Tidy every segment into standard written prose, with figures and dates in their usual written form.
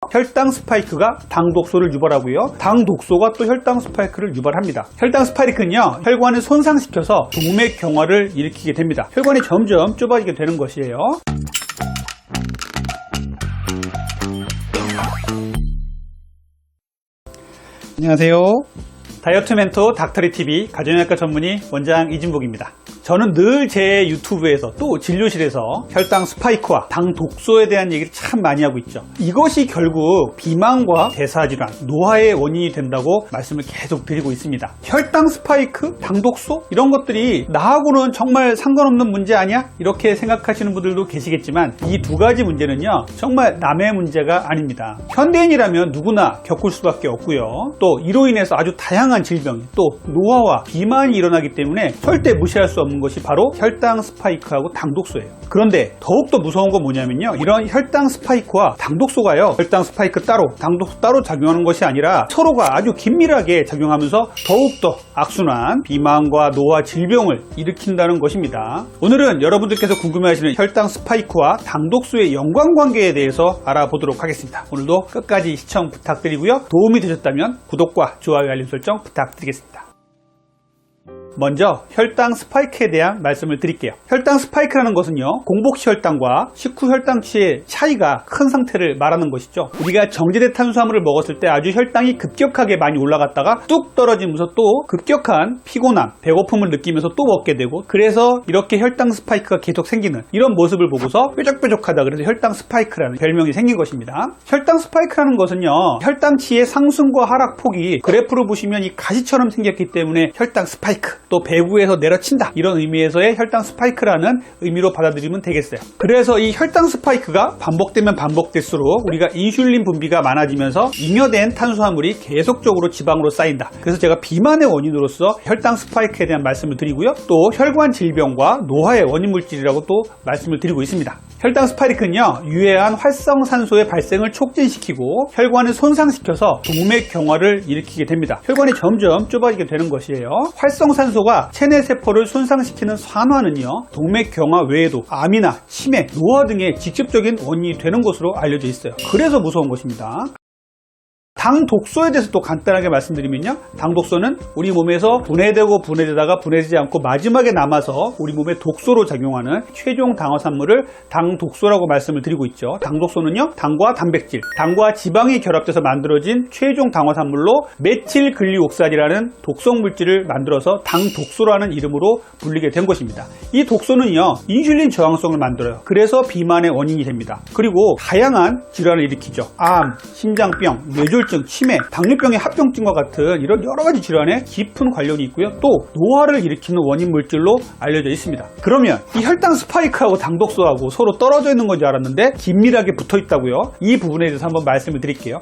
혈당 스파이크가 당 독소를 유발하고요. 당 독소가 또 혈당 스파이크를 유발합니다. 혈당 스파이크는요, 혈관을 손상시켜서 동맥 경화를 일으키게 됩니다. 혈관이 점점 좁아지게 되는 것이에요. 안녕하세요. 다이어트 멘토 닥터리TV 가정의학과 전문의 원장 이진복입니다. 저는 늘 제 유튜브에서 또 진료실에서 혈당 스파이크와 당 독소에 대한 얘기를 참 많이 하고 있죠. 이것이 결국 비만과 대사질환, 노화의 원인이 된다고 말씀을 계속 드리고 있습니다. 혈당 스파이크, 당 독소 이런 것들이 나하고는 정말 상관없는 문제 아니야? 이렇게 생각하시는 분들도 계시겠지만 이 두 가지 문제는요, 정말 남의 문제가 아닙니다. 현대인이라면 누구나 겪을 수밖에 없고요. 또 이로 인해서 아주 다양한 질병, 또 노화와 비만이 일어나기 때문에 절대 무시할 수 없는 것이 바로 혈당 스파이크하고 당 독소예요. 그런데 더욱더 무서운 건 뭐냐면요, 이런 혈당 스파이크와 당 독소가요, 혈당 스파이크 따로 당 독소 따로 작용하는 것이 아니라 서로가 아주 긴밀하게 작용하면서 더욱더 악순환 비만과 노화 질병을 일으킨다는 것입니다. 오늘은 여러분들께서 궁금해하시는 혈당 스파이크와 당 독소의 연관관계에 대해서 알아보도록 하겠습니다. 오늘도 끝까지 시청 부탁드리고요. 도움이 되셨다면 구독과 좋아요, 알림 설정 부탁드리겠습니다. 먼저 혈당 스파이크에 대한 말씀을 드릴게요. 혈당 스파이크라는 것은요, 공복시 혈당과 식후 혈당치의 차이가 큰 상태를 말하는 것이죠. 우리가 정제된 탄수화물을 먹었을 때 아주 혈당이 급격하게 많이 올라갔다가 뚝 떨어지면서 또 급격한 피곤함, 배고픔을 느끼면서 또 먹게 되고, 그래서 이렇게 혈당 스파이크가 계속 생기는 이런 모습을 보고서 뾰족뾰족하다, 그래서 혈당 스파이크라는 별명이 생긴 것입니다. 혈당 스파이크라는 것은요, 혈당치의 상승과 하락 폭이 그래프로 보시면 이 가시처럼 생겼기 때문에 혈당 스파이크, 또 배구에서 내려친다, 이런 의미에서의 혈당 스파이크라는 의미로 받아들이면 되겠어요. 그래서 이 혈당 스파이크가 반복되면 반복될수록 우리가 인슐린 분비가 많아지면서 잉여된 탄수화물이 계속적으로 지방으로 쌓인다. 그래서 제가 비만의 원인으로서 혈당 스파이크에 대한 말씀을 드리고요, 또 혈관 질병과 노화의 원인 물질이라고 또 말씀을 드리고 있습니다. 혈당 스파이크는요, 유해한 활성산소의 발생을 촉진시키고 혈관을 손상시켜서 동맥 경화를 일으키게 됩니다. 혈관이 점점 좁아지게 되는 것이에요. 활성산소가 체내 세포를 손상시키는 산화는요, 동맥 경화 외에도 암이나 치매, 노화 등의 직접적인 원인이 되는 것으로 알려져 있어요. 그래서 무서운 것입니다. 당 독소에 대해서 또 간단하게 말씀드리면요, 당 독소는 우리 몸에서 분해되고 분해되다가 분해되지 않고 마지막에 남아서 우리 몸에 독소로 작용하는 최종 당화산물을 당 독소라고 말씀을 드리고 있죠. 당 독소는요, 당과 단백질, 당과 지방이 결합돼서 만들어진 최종 당화산물로 메틸글리옥산이라는 독성 물질을 만들어서 당 독소라는 이름으로 불리게 된 것입니다. 이 독소는요, 인슐린 저항성을 만들어요. 그래서 비만의 원인이 됩니다. 그리고 다양한 질환을 일으키죠. 암, 심장병, 뇌졸중, 치매, 당뇨병의 합병증과 같은 이런 여러가지 질환에 깊은 관련이 있고요. 또 노화를 일으키는 원인 물질로 알려져 있습니다. 그러면 이 혈당 스파이크하고 당 독소하고 서로 떨어져 있는 건지 알았는데 긴밀하게 붙어 있다고요. 이 부분에 대해서 한번 말씀을 드릴게요.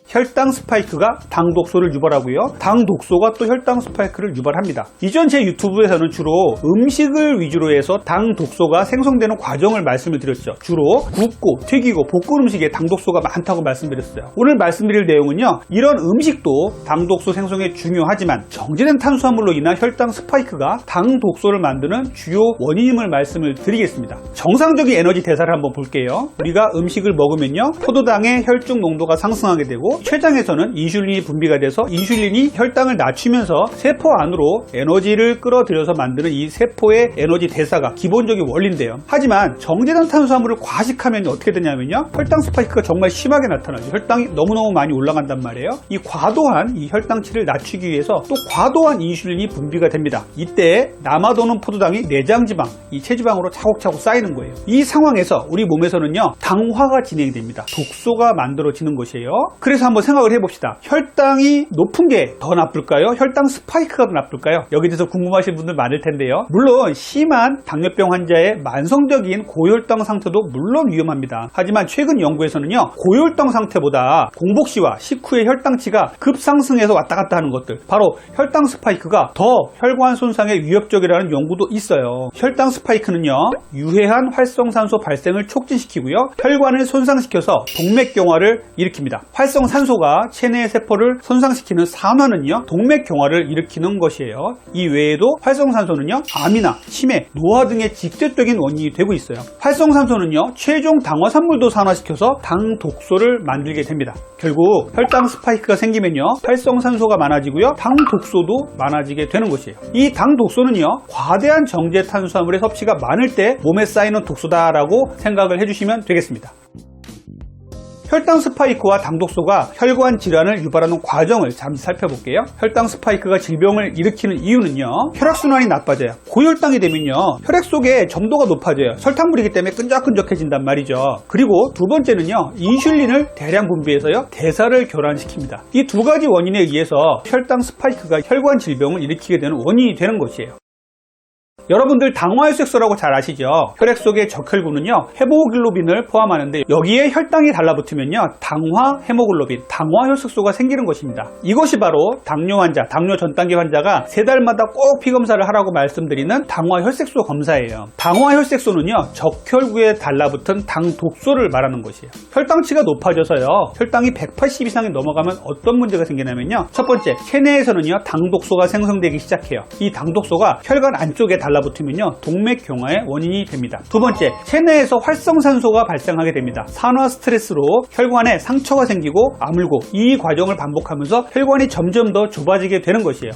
혈당 스파이크가 당 독소를 유발하고요, 당 독소가 또 혈당 스파이크를 유발합니다. 이전 제 유튜브에서는 주로 음식을 위주로 해서 당 독소가 생성되는 과정을 말씀을 드렸죠. 주로 굽고 튀기고 볶은 음식에 당 독소가 많다고 말씀드렸어요. 오늘 말씀드릴 내용은요, 이런 음식도 당 독소 생성에 중요하지만 정제된 탄수화물로 인한 혈당 스파이크가 당 독소를 만드는 주요 원인임을 말씀을 드리겠습니다. 정상적인 에너지 대사를 한번 볼게요. 우리가 음식을 먹으면요, 포도당의 혈중 농도가 상승하게 되고 췌장에서는 인슐린이 분비가 돼서 인슐린이 혈당을 낮추면서 세포 안으로 에너지를 끌어들여서 만드는 이 세포의 에너지 대사가 기본적인 원리인데요. 하지만 정제된 탄수화물을 과식하면 어떻게 되냐면요, 혈당 스파이크가 정말 심하게 나타나죠. 혈당이 너무너무 많이 올라간단 말이에요. 이 과도한 이 혈당치를 낮추기 위해서 또 과도한 인슐린이 분비가 됩니다. 이때 남아도는 포도당이 내장지방, 이 체지방으로 차곡차곡 쌓이는 거예요. 이 상황에서 우리 몸에서는요, 당화가 진행이 됩니다. 독소가 만들어지는 것이에요. 그래서 한번 생각을 해봅시다. 혈당이 높은 게 더 나쁠까요? 혈당 스파이크가 더 나쁠까요? 여기에 대해서 궁금하신 분들 많을 텐데요. 물론 심한 당뇨병 환자의 만성적인 고혈당 상태도 물론 위험합니다. 하지만 최근 연구에서는요, 고혈당 상태보다 공복시와 식후의 혈당치가 급상승해서 왔다 갔다 하는 것들, 바로 혈당 스파이크가 더 혈관 손상에 위협적이라는 연구도 있어요. 혈당 스파이크는요, 유해한 활성산소 발생을 촉진시키고요, 혈관을 손상시켜서 동맥경화를 일으킵니다. 활성산소 활성산소가 체내의 세포를 손상시키는 산화는요, 동맥경화를 일으키는 것이에요. 이 외에도 활성산소는요, 암이나 치매, 노화 등의 직접적인 원인이 되고 있어요. 활성산소는요, 최종 당화산물도 산화시켜서 당 독소를 만들게 됩니다. 결국 혈당 스파이크가 생기면요, 활성산소가 많아지고요, 당 독소도 많아지게 되는 것이에요. 이 당 독소는요, 과대한 정제 탄수화물의 섭취가 많을 때 몸에 쌓이는 독소다라고 생각을 해주시면 되겠습니다. 혈당 스파이크와 당독소가 혈관 질환을 유발하는 과정을 잠시 살펴볼게요. 혈당 스파이크가 질병을 일으키는 이유는요, 혈액순환이 나빠져요. 고혈당이 되면요, 혈액 속에 점도가 높아져요. 설탕물이기 때문에 끈적끈적해진단 말이죠. 그리고 두 번째는요, 인슐린을 대량 분비해서요, 대사를 교란시킵니다. 이 두 가지 원인에 의해서 혈당 스파이크가 혈관 질병을 일으키게 되는 원인이 되는 것이에요. 여러분들 당화혈색소라고 잘 아시죠? 혈액 속의 적혈구는요, 헤모글로빈을 포함하는데 여기에 혈당이 달라붙으면요, 당화 헤모글로빈, 당화혈색소가 생기는 것입니다. 이것이 바로 당뇨 환자, 당뇨 전 단계 환자가 3달마다 꼭 피검사를 하라고 말씀드리는 당화혈색소 검사예요. 당화혈색소는요, 적혈구에 달라붙은 당독소를 말하는 것이에요. 혈당치가 높아져서요, 혈당이 180 이상이 넘어가면 어떤 문제가 생기냐면요, 첫 번째, 체내에서는요, 당독소가 생성되기 시작해요. 이 당독소가 혈관 안쪽에 달라붙으면요, 동맥경화의 원인이 됩니다. 두 번째, 체내에서 활성산소가 발생하게 됩니다. 산화 스트레스로 혈관에 상처가 생기고 아물고, 이 과정을 반복하면서 혈관이 점점 더 좁아지게 되는 것이에요.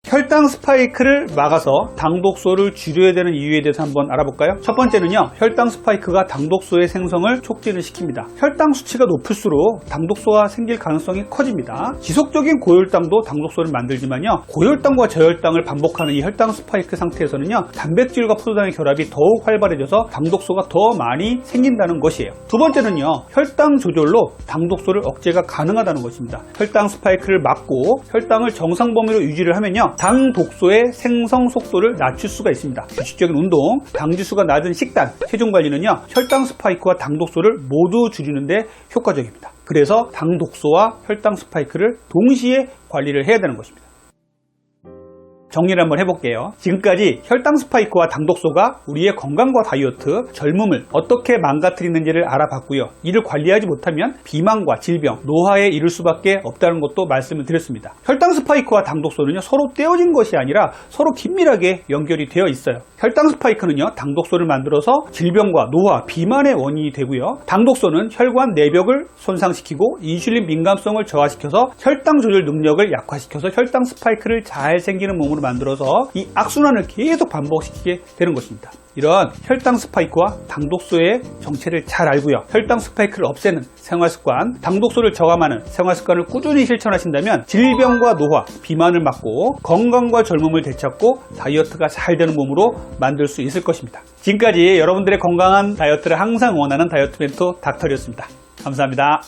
혈당 스파이크를 막아서 당독소를 줄여야 되는 이유에 대해서 한번 알아볼까요? 첫 번째는요, 혈당 스파이크가 당독소의 생성을 촉진을 시킵니다. 혈당 수치가 높을수록 당독소가 생길 가능성이 커집니다. 지속적인 고혈당도 당독소를 만들지만요, 고혈당과 저혈당을 반복하는 이 혈당 스파이크 상태에서는요, 단백질과 포도당의 결합이 더욱 활발해져서 당독소가 더 많이 생긴다는 것이에요. 두 번째는요, 혈당 조절로 당독소를 억제가 가능하다는 것입니다. 혈당 스파이크를 막고 혈당을 정상 범위로 유지를 하면요, 당 독소의 생성 속도를 낮출 수가 있습니다. 규칙적인 운동, 당지수가 낮은 식단, 체중 관리는요, 혈당 스파이크와 당 독소를 모두 줄이는 데 효과적입니다. 그래서 당 독소와 혈당 스파이크를 동시에 관리를 해야 되는 것입니다. 정리를 한번 해볼게요. 지금까지 혈당 스파이크와 당독소가 우리의 건강과 다이어트, 젊음을 어떻게 망가뜨리는지를 알아봤고요. 이를 관리하지 못하면 비만과 질병, 노화에 이를 수밖에 없다는 것도 말씀을 드렸습니다. 혈당 스파이크와 당독소는요, 서로 떼어진 것이 아니라 서로 긴밀하게 연결이 되어 있어요. 혈당 스파이크는요, 당독소를 만들어서 질병과 노화, 비만의 원인이 되고요. 당독소는 혈관 내벽을 손상시키고 인슐린 민감성을 저하시켜서 혈당 조절 능력을 약화시켜서 혈당 스파이크를 잘 생기는 몸으로 만들어서 이 악순환을 계속 반복시키게 되는 것입니다. 이런 혈당 스파이크와 당독소의 정체를 잘 알고요, 혈당 스파이크를 없애는 생활습관, 당독소를 저감하는 생활습관을 꾸준히 실천하신다면 질병과 노화, 비만을 막고 건강과 젊음을 되찾고 다이어트가 잘 되는 몸으로 만들 수 있을 것입니다. 지금까지 여러분들의 건강한 다이어트를 항상 응원하는 다이어트 멘토 닥터리였습니다. 감사합니다.